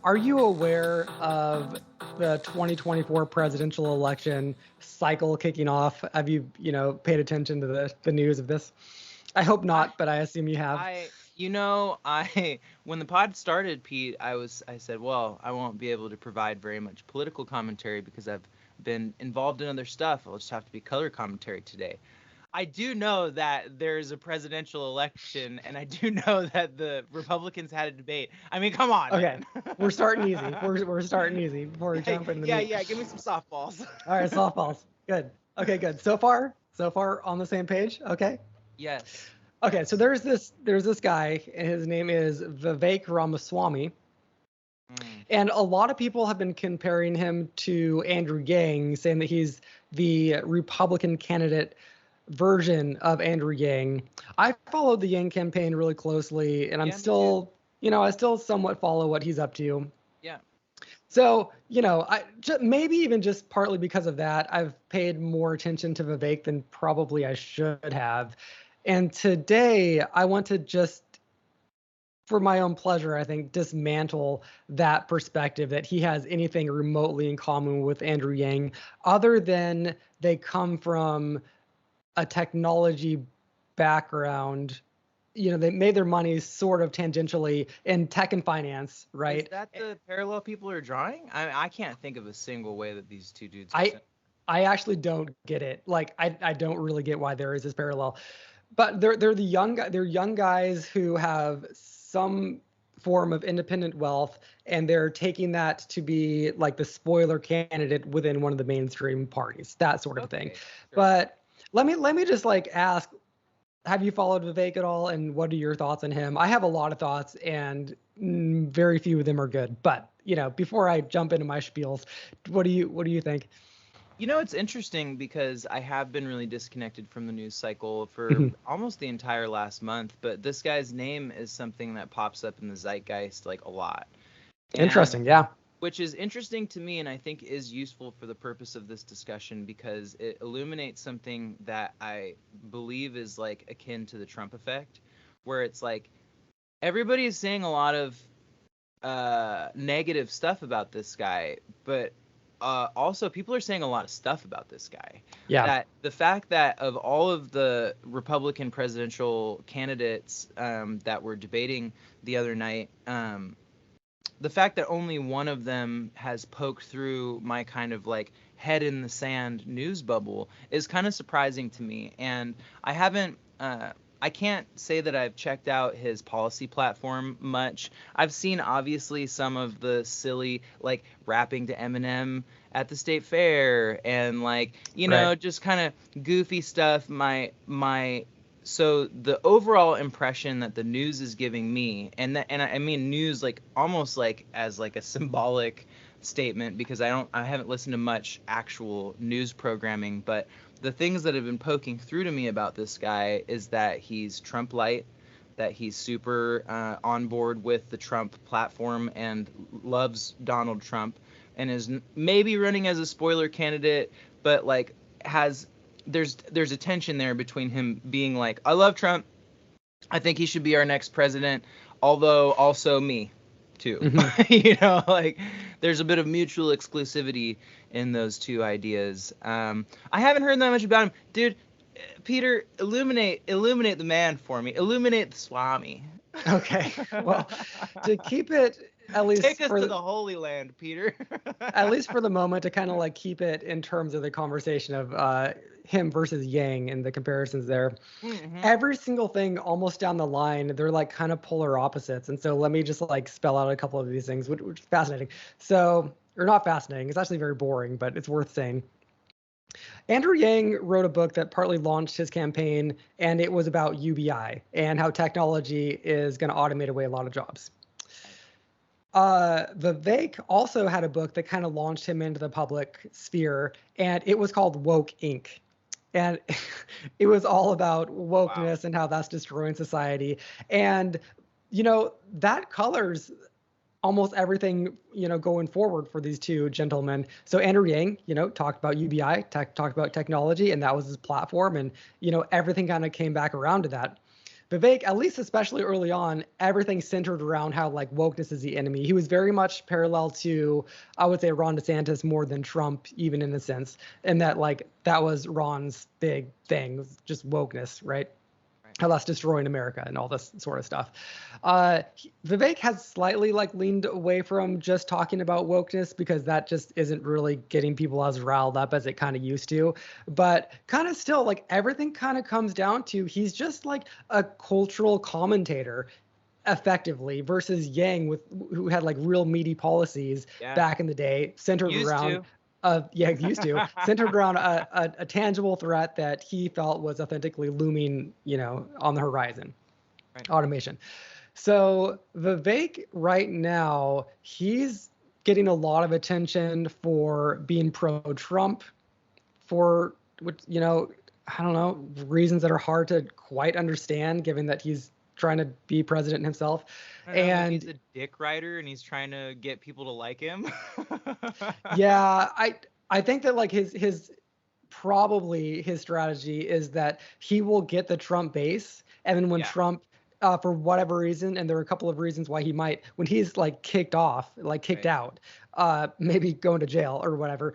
Are you aware of the 2024 presidential election cycle kicking off? Have you, paid attention to the news of this? I hope I, not, but I assume you have. when the pod started, Pete, I said, well, I won't be able to provide very much political commentary because I've been involved in other stuff. I'll just have to be color commentary today. I do know that there's a presidential election, and I do know that the Republicans had a debate. I mean, come on, Okay, man. we're starting easy. We're starting easy before we Hey, jump into the yeah, meat. yeah, give me some softballs. All right, softballs. Good. Okay, good. So far on the same page. Okay. Yes, Okay, so yes. there's this guy, and his name is Vivek Ramaswamy. Mm. And a lot of people have been comparing him to Andrew Yang, saying that he's the Republican candidate version of Andrew Yang. I followed the Yang campaign really closely, and I'm Yeah, me too. still, I still somewhat follow what he's up to. Yeah. So, maybe even just partly because of that, I've paid more attention to Vivek than probably I should have. And today, I want to just, for my own pleasure, I think, dismantle that perspective that he has anything remotely in common with Andrew Yang, other than they come from a technology background. They made their money sort of tangentially in tech and finance, Is right? that the parallel people are drawing? I can't think of a single way that these two dudes are I saying. I actually don't get it. Like I don't really get why there is this parallel. But they're young guys who have some form of independent wealth, and they're taking that to be like the spoiler candidate within one of the mainstream parties, that sort of thing. Okay, sure. But let me just like ask, have you followed Vivek at all, and what are your thoughts on him? I have a lot of thoughts, and very few of them are good. But before I jump into my spiels, what do you think? It's interesting because I have been really disconnected from the news cycle for Mhm. almost the entire last month, but this guy's name is something that pops up in the zeitgeist like a lot. And Interesting, yeah. which is interesting to me and I think is useful for the purpose of this discussion because it illuminates something that I believe is like akin to the Trump effect, where it's like everybody is saying a lot of negative stuff about this guy, but also people are saying a lot of stuff about this guy. Yeah. That the fact that of all of the Republican presidential candidates that were debating the other night, the fact that only one of them has poked through my kind of like head in the sand news bubble is kind of surprising to me. And I haven't, I can't say that I've checked out his policy platform much. I've seen obviously some of the silly like rapping to Eminem at the state fair and like Right. just kind of goofy stuff. So the overall impression that the news is giving me, and I mean news like almost like as like a symbolic statement because I haven't listened to much actual news programming, but the things that have been poking through to me about this guy is that he's Trump light, that he's super on board with the Trump platform and loves Donald Trump, and is maybe running as a spoiler candidate, but like has there's a tension there between him being like, I love Trump, I think he should be our next president, although also me too. Hmm. Like there's a bit of mutual exclusivity in those two ideas. I haven't heard that much about him, dude. Peter, illuminate the man for me. Illuminate the Swami. Okay. Well, to keep it at Take least us to for the Holy Land, Peter. at least for the moment, to kind of like keep it in terms of the conversation of him versus Yang and the comparisons there. Hmm. Every single thing almost down the line, they're like kind of polar opposites. And so let me just like spell out a couple of these things, which is fascinating. So, or not fascinating, it's actually very boring, but it's worth saying. Andrew Yang wrote a book that partly launched his campaign, and it was about UBI and how technology is going to automate away a lot of jobs. Vivek also had a book that kind of launched him into the public sphere, and it was called Woke Inc. And it was all about Wow. wokeness and how that's destroying society. And, that colors almost everything, going forward for these two gentlemen. So Andrew Yang, talked about UBI, talked about technology, and that was his platform. And, everything kind of came back around to that. Vivek, at least especially early on, everything centered around how like wokeness is the enemy. He was very much parallel to, I would say, Ron DeSantis more than Trump, even in a sense, and that like that was Ron's big thing, just wokeness, right? Right. How that's destroying America and all this sort of stuff. Vivek has slightly like leaned away from just talking about wokeness because that just isn't really getting people as riled up as it kind of used to. But kind of still, like everything kind of comes down to he's just like a cultural commentator effectively versus Yang who had like real meaty policies Yeah. back in the day centered Used around to. used to centered around a tangible threat that he felt was authentically looming, on the horizon. Right. Automation. So Vivek right now, he's getting a lot of attention for being pro-Trump for what, I don't know, reasons that are hard to quite understand given that he's trying to be president himself. I don't know, maybe And he's a dick writer and he's trying to get people to like him. yeah, I think that like his probably his strategy is that he will get the Trump base, and then when Yeah. Trump, for whatever reason, and there are a couple of reasons why he might, when he's like kicked Right. out, maybe going to jail or whatever,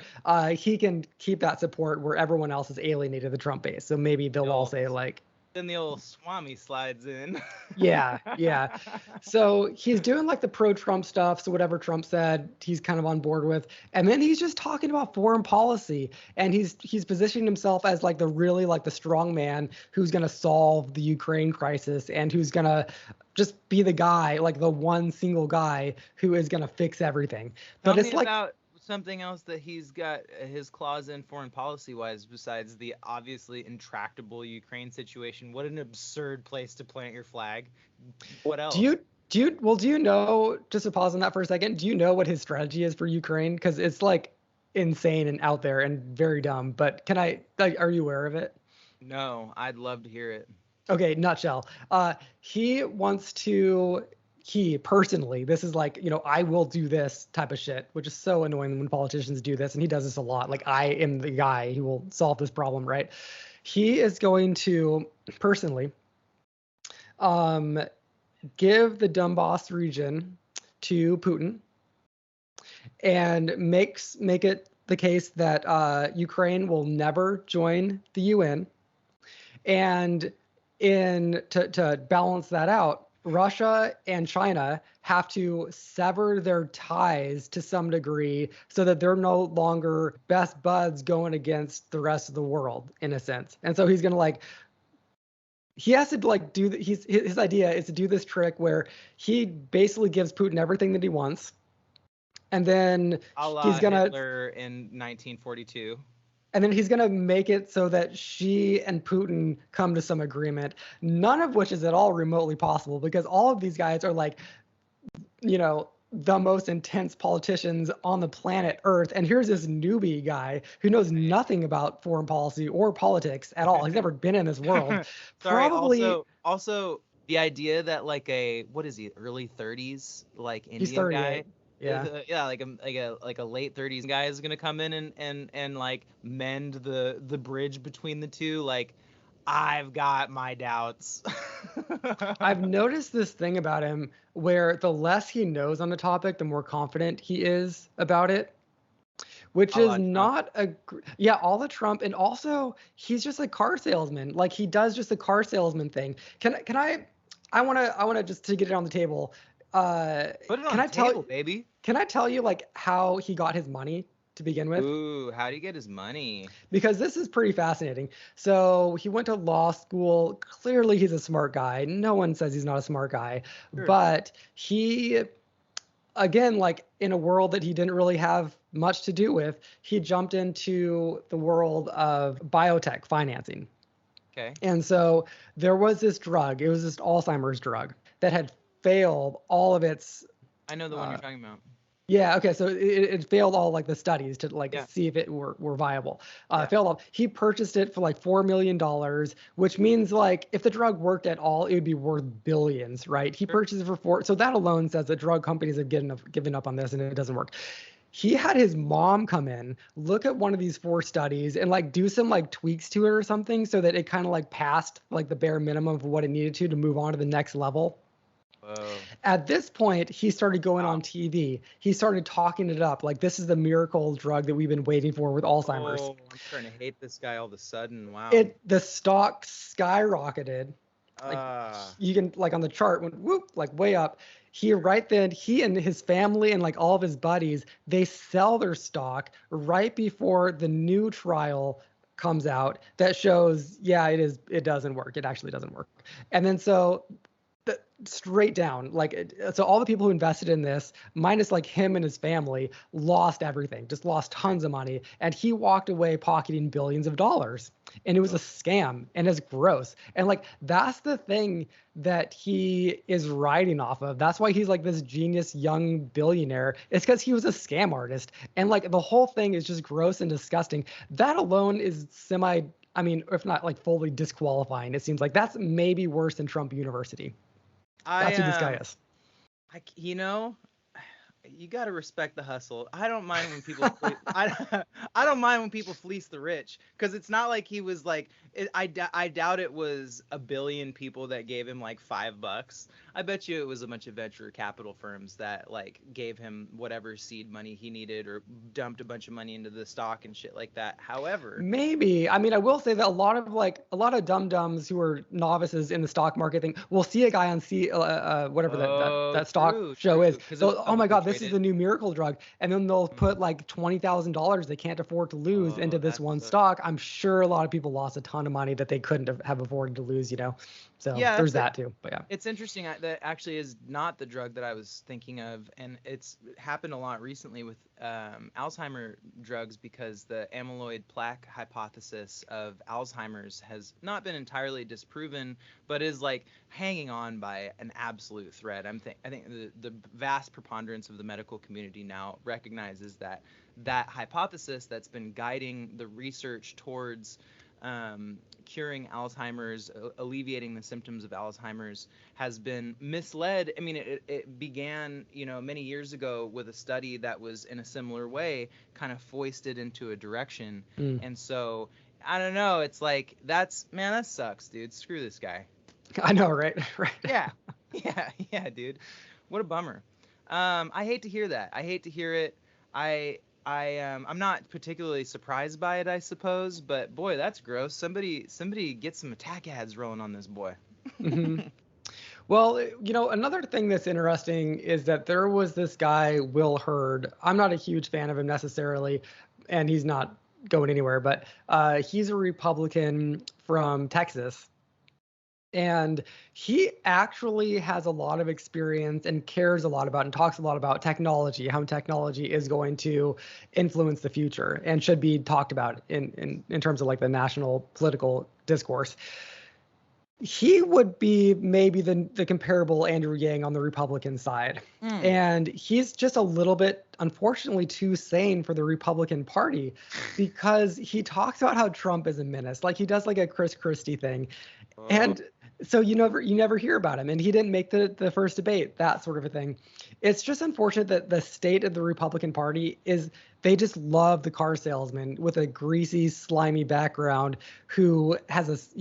he can keep that support where everyone else is alienated the Trump base. So maybe they'll all say like, Then the old Swami slides in. yeah, yeah. So he's doing like the pro-Trump stuff. So whatever Trump said, he's kind of on board with. And then he's just talking about foreign policy. And he's positioning himself as like the really like the strong man who's going to solve the Ukraine crisis and who's going to just be the guy, like the one single guy who is going to fix everything. Tell But me it's like, about something else that he's got his claws in foreign policy wise besides the obviously intractable Ukraine situation. What an absurd place to plant your flag. What else? do you know, just to pause on that for a second, do you know what his strategy is for Ukraine? Because it's like insane and out there and very dumb. But are you aware of it? No, I'd love to hear it. Okay, nutshell. He personally, this is like, I will do this type of shit, which is so annoying when politicians do this. And he does this a lot. Like, I am the guy who will solve this problem, right? He is going to personally give the Donbass region to Putin and make it the case that Ukraine will never join the UN. And to balance that out, Russia and China have to sever their ties to some degree so that they're no longer best buds going against the rest of the world in a sense. And so he's going to like, he has to like his idea is to do this trick where he basically gives Putin everything that he wants. And then he's going to Hitler in 1942. And then he's going to make it so that Xi and Putin come to some agreement, none of which is at all remotely possible because all of these guys are like, the most intense politicians on the planet Earth. And here's this newbie guy who knows nothing about foreign policy or politics at all. He's never been in this world. Sorry, Probably also the idea that like what is he, early 30s, like Indian guy? Yeah, like a late 30s guy is gonna come in and like mend the bridge between the two. Like, I've got my doubts. I've noticed this thing about him where the less he knows on the topic, the more confident he is about it, which is not all the Trump. And also he's just a car salesman. Like he does just a car salesman thing. I want to just to get it on the table. Put it on the table, baby. Can I tell you like how he got his money to begin with? Ooh, how do you get his money? Because this is pretty fascinating. So he went to law school. Clearly he's a smart guy. No one says he's not a smart guy. Sure. But he, again, like in a world that he didn't really have much to do with, he jumped into the world of biotech financing. Okay. And so there was this drug. It was this Alzheimer's drug that had failed all of its. I know the one you're talking about. Yeah. Okay. So it failed all like the studies to like see if it were viable. Failed all. He purchased it for like $4 million, which means like if the drug worked at all, it would be worth billions, right? He purchased it for $4. So that alone says that drug companies have given up on this and it doesn't work. he had his mom come in, look at one of these 4 studies and like do some like tweaks to it or something so that it kind of like passed like the bare minimum of what it needed to move on to the next level. Whoa. At this point, he started going Wow. on TV. He started talking it up like this is the miracle drug that we've been waiting for with Alzheimer's. Oh, I'm starting to hate this guy all of a sudden. Wow. The stock skyrocketed. Like Uh, you can like on the chart went whoop like way up. He and his family and like all of his buddies, they sell their stock right before the new trial comes out that shows it doesn't work. It actually doesn't work. And then so straight down so all the people who invested in this minus like him and his family lost everything, just lost tons of money, and he walked away pocketing billions of dollars, and it was a scam and it's gross. And like that's the thing that he is riding off of. That's why he's like this genius young billionaire. It's because he was a scam artist, and like the whole thing is just gross and disgusting. That alone is if not like fully disqualifying. It seems like that's maybe worse than Trump University. That's who this guy is. you know, you got to respect the hustle. I don't mind when people I don't mind when people fleece the rich, because it's not like he was like I doubt it was a billion people that gave him like $5. I bet you it was a bunch of venture capital firms that like gave him whatever seed money he needed or dumped a bunch of money into the stock and shit like that. However, Maybe. I mean, I will say that a lot of dum-dums who are novices in the stock market thing will see a guy on whatever that stock show is. So, oh my God, this is the new miracle drug. And then they'll put like $20,000 they can't afford to lose into this one stock. I'm sure a lot of people lost a ton of money that they couldn't have afforded to lose, So yeah, there's that too. But yeah. It's interesting that actually is not the drug that I was thinking of, and it's happened a lot recently with Alzheimer drugs, because the amyloid plaque hypothesis of Alzheimer's has not been entirely disproven, but is like hanging on by an absolute thread. I think the vast preponderance of the medical community now recognizes that hypothesis that's been guiding the research towards curing Alzheimer's, alleviating the symptoms of Alzheimer's, has been misled. I mean, it began, many years ago with a study that was in a similar way, kind of foisted into a direction. And so, I don't know. It's like, that sucks, dude. Screw this guy. I know, right? Right. Yeah, dude. What a bummer. I hate to hear that. I hate to hear it. I'm not particularly surprised by it, I suppose, but boy, that's gross. Somebody get some attack ads rolling on this boy. Mm-hmm. Well, another thing that's interesting is that there was this guy, Will Hurd. I'm not a huge fan of him necessarily, and he's not going anywhere, but he's a Republican from Texas. And he actually has a lot of experience and cares a lot about and talks a lot about technology, how technology is going to influence the future and should be talked about in terms of like the national political discourse. He would be maybe the comparable Andrew Yang on the Republican side. And he's just a little bit, unfortunately, too sane for the Republican Party, because he talks about how Trump is a menace. Like he does like a Chris Christie thing. And so you never hear about him, and he didn't make the first debate, that sort of a thing. It's just unfortunate that the state of the Republican Party is they just love the car salesman with a greasy, slimy background who has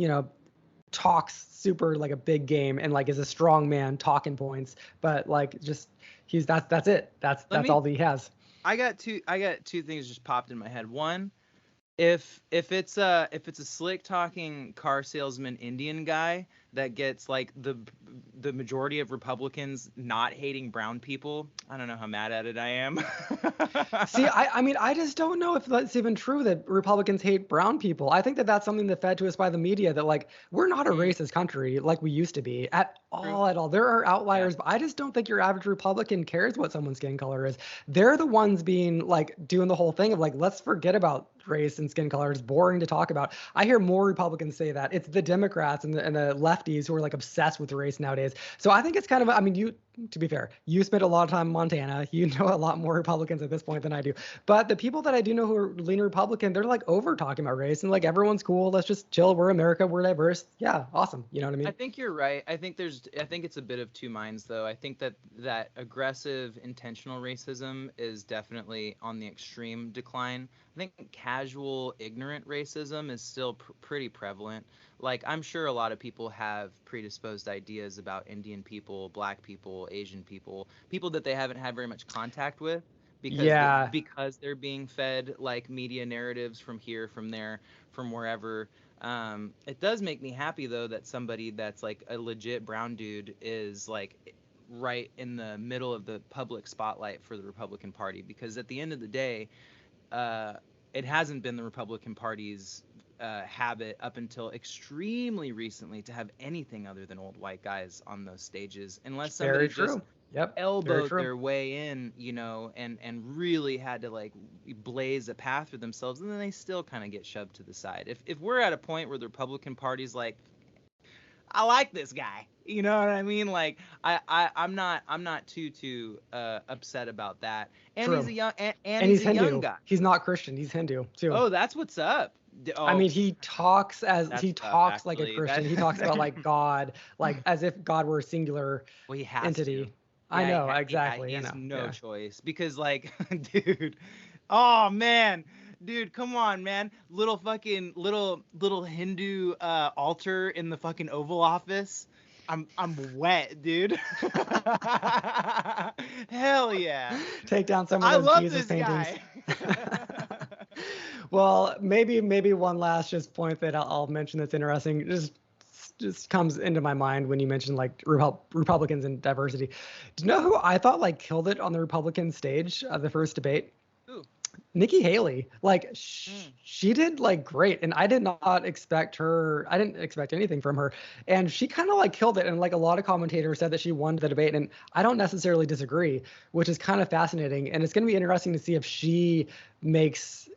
talks super like a big game and like is a strong man talking points, but like just that's it. That's all that he has. I got two things just popped in my head. One, if it's a slick talking car salesman Indian guy that gets like the majority of Republicans not hating brown people, I don't know how mad at it I am. See, I mean, I just don't know if that's even true that Republicans hate brown people. I think that that's something that's fed to us by the media, that like we're not a racist country like we used to be at all. There are outliers, but I just don't think your average Republican cares what someone's skin color is. They're the ones being like doing the whole thing of like, let's forget about race and skin color. It's boring to talk about. I hear more Republicans say that. It's the Democrats and the lefties who are like obsessed with race nowadays. So I think it's kind of, I mean, to be fair, you spent a lot of time in Montana. You know a lot more Republicans at this point than I do. But the people that I do know who are leaning Republican, they're like over talking about race and like everyone's cool. Let's just chill. We're America. We're diverse. Yeah, awesome. You know what I mean? I think you're right. I think it's a bit of two minds though. I think that aggressive intentional racism is definitely on the extreme decline. I think casual ignorant racism is still pretty prevalent. Like I'm sure a lot of people have predisposed ideas about Indian people, black people, Asian people, people that they haven't had very much contact with Yeah. because they're being fed like media narratives from here, from there, from wherever. It does make me happy though that somebody that's like a legit brown dude is like right in the middle of the public spotlight for the Republican Party, because at the end of the day, it hasn't been the Republican Party's habit up until extremely recently to have anything other than old white guys on those stages, unless somebody just Yep. elbowed their way in, you know, and really had to like blaze a path for themselves, and then they still kind of get shoved to the side. If we're at a point where the Republican Party's like, I like this guy, you know what I mean? Like I'm not too upset about that. And True. he's a young and he's he's a Hindu. young guy. He's not Christian. He's Hindu too. Oh, that's what's up. I mean, he talks like a Christian. He talks about like God, like as if God were a singular entity. To. I know, exactly. He has no choice because, like, dude, oh man, dude, come on, man, little Hindu altar in the fucking Oval Office. I'm wet, dude. Hell yeah. Take down some of those Jesus paintings. Well, maybe one last just point that I'll mention that's interesting. Just comes into my mind when you mentioned like Republicans and diversity. Do you know who I thought like killed it on the Republican stage of the first debate? Who? Nikki Haley. Like she did like great, and I did not expect her. I didn't expect anything from her, and she kind of like killed it. And like a lot of commentators said that she won the debate, and I don't necessarily disagree, which is kind of fascinating. And it's going to be interesting to see if she makes,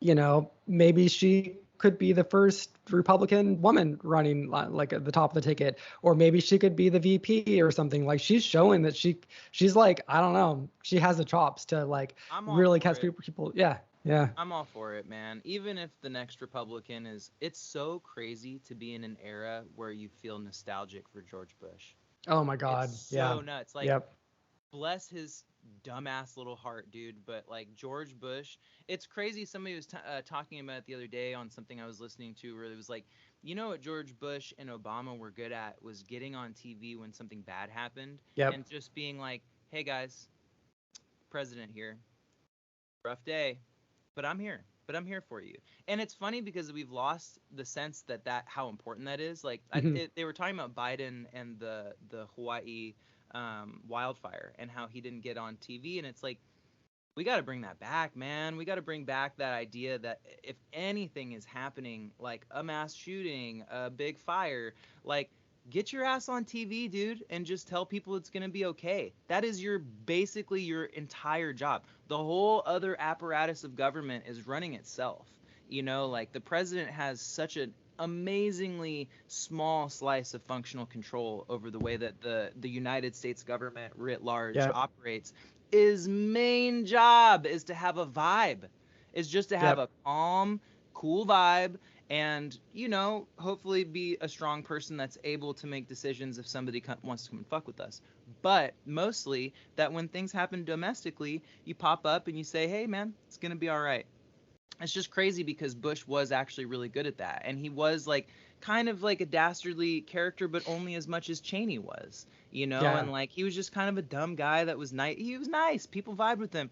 you know, maybe she could be the first Republican woman running like at the top of the ticket, or maybe she could be the VP or something. Like she's showing that she's like, I don't know, she has the chops to like really catch people. Yeah. I'm all for it, man. Even if the next Republican it's so crazy to be in an era where you feel nostalgic for George Bush. Oh my God. It's so nuts. Like, bless his dumbass little heart, dude, but like George Bush, it's crazy. Somebody was talking about it the other day on something I was listening to, where it was like, you know what George Bush and Obama were good at was getting on TV when something bad happened and just being like, hey guys, president here, rough day, but I'm here for you. And it's funny because we've lost the sense that how important that is. Like they were talking about Biden and the Hawaii wildfire and how he didn't get on TV, and it's like, we got to bring that back, man. We got to bring back that idea that if anything is happening, like a mass shooting, a big fire, like get your ass on TV, dude, and just tell people it's going to be okay. That is basically your entire job. The whole other apparatus of government is running itself. You know, like the president has such an amazingly small slice of functional control over the way that the United States government writ large operates. His main job is to have a vibe, is just to have a calm, cool vibe, and, you know, hopefully be a strong person that's able to make decisions if somebody wants to come and fuck with us. But mostly that when things happen domestically, you pop up and you say, hey man, it's gonna be all right. It's just crazy because Bush was actually really good at that. And he was like kind of like a dastardly character, but only as much as Cheney was, you know, and like he was just kind of a dumb guy that was nice. He was nice. People vibed with him.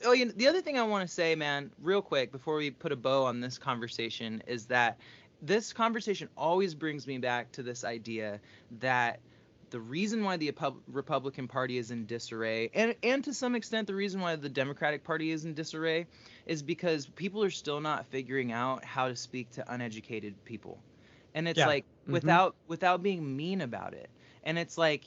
Oh, you know, the other thing I want to say, man, real quick before we put a bow on this conversation is that this conversation always brings me back to this idea that the reason why the Republican Party is in disarray, and to some extent the reason why the Democratic Party is in disarray, is because people are still not figuring out how to speak to uneducated people. And it's like without being mean about it. And it's like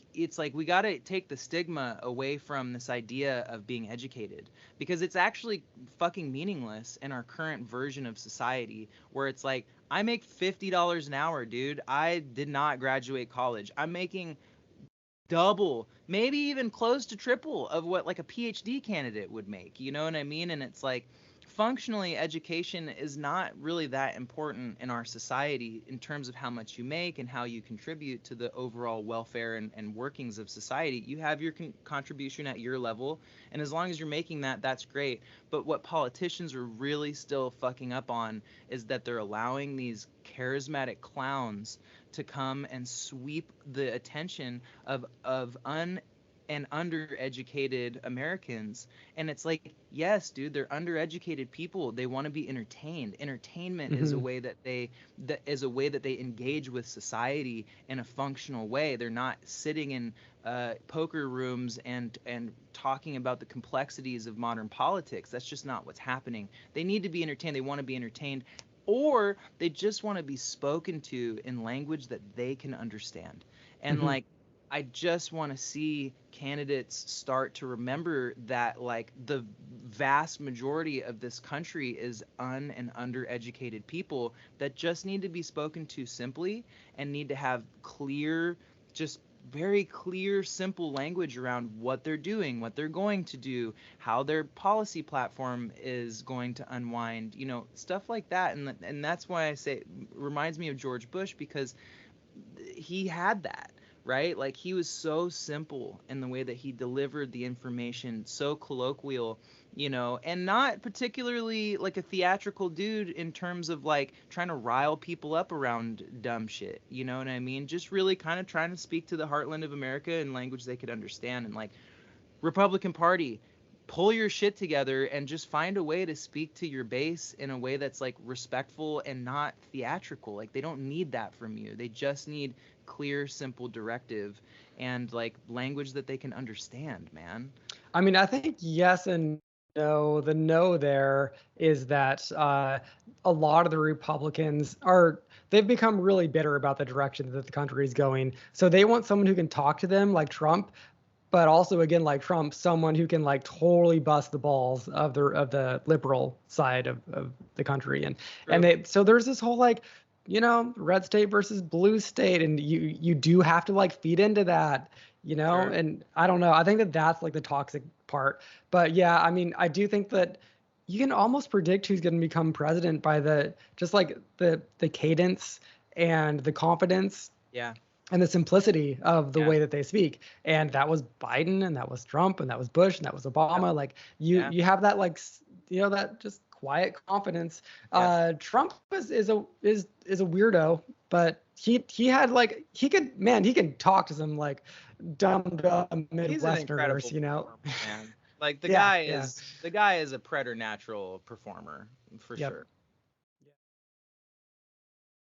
we got to take the stigma away from this idea of being educated, because it's actually fucking meaningless in our current version of society, where it's like, I make $50 an hour, dude. I did not graduate college. I'm making double, maybe even close to triple of what like a PhD candidate would make. You know what I mean? And it's like, functionally, education is not really that important in our society in terms of how much you make and how you contribute to the overall welfare and workings of society. You have your contribution at your level, and as long as you're making that, that's great. But what politicians are really still fucking up on is that they're allowing these charismatic clowns to come and sweep the attention of and undereducated Americans. And it's like, yes, dude, they're undereducated people. They want to be entertained. Entertainment is a Hmm. way that they engage with society in a functional way. They're not sitting in poker rooms and talking about the complexities of modern politics. That's just not what's happening. They need to be entertained. They want to be entertained, or they just want to be spoken to in language that they can understand. And Hmm. like, I just want to see candidates start to remember that like the vast majority of this country is and undereducated people that just need to be spoken to simply and need to have clear, just very clear, simple language around what they're doing, what they're going to do, how their policy platform is going to unwind, you know, stuff like that. And that's why I say it reminds me of George Bush, because he had that, right? Like, he was so simple in the way that he delivered the information, so colloquial, you know, and not particularly like a theatrical dude in terms of like trying to rile people up around dumb shit. You know what I mean? Just really kind of trying to speak to the heartland of America in language they could understand. And like, Republican Party, pull your shit together and just find a way to speak to your base in a way that's like respectful and not theatrical. Like, they don't need that from you. They just need clear, simple directive and like language that they can understand, man. I mean, I think yes and no. The no there is that a lot of the Republicans they've become really bitter about the direction that the country is going. So they want someone who can talk to them like Trump, but also again like Trump, someone who can like totally bust the balls of the liberal side of the country. And True. they so there's this whole like, red state versus blue state, and you do have to like feed into that, Sure. and I don't know. I think that that's like the toxic part. But yeah, I mean, I do think that you can almost predict who's going to become president by the just like the cadence and the confidence Yeah. and the simplicity of the Yeah. way that they speak. And that was Biden, and that was Trump, and that was Bush, and that was Yep. Obama. Like you Yeah. you have that like that just quiet confidence. Yep. Trump is a weirdo, but he had like he can talk to some like dumb He's an incredible Midwesterners. performer, man. Like, Yeah, yeah. the guy is a preternatural performer for Yep. sure.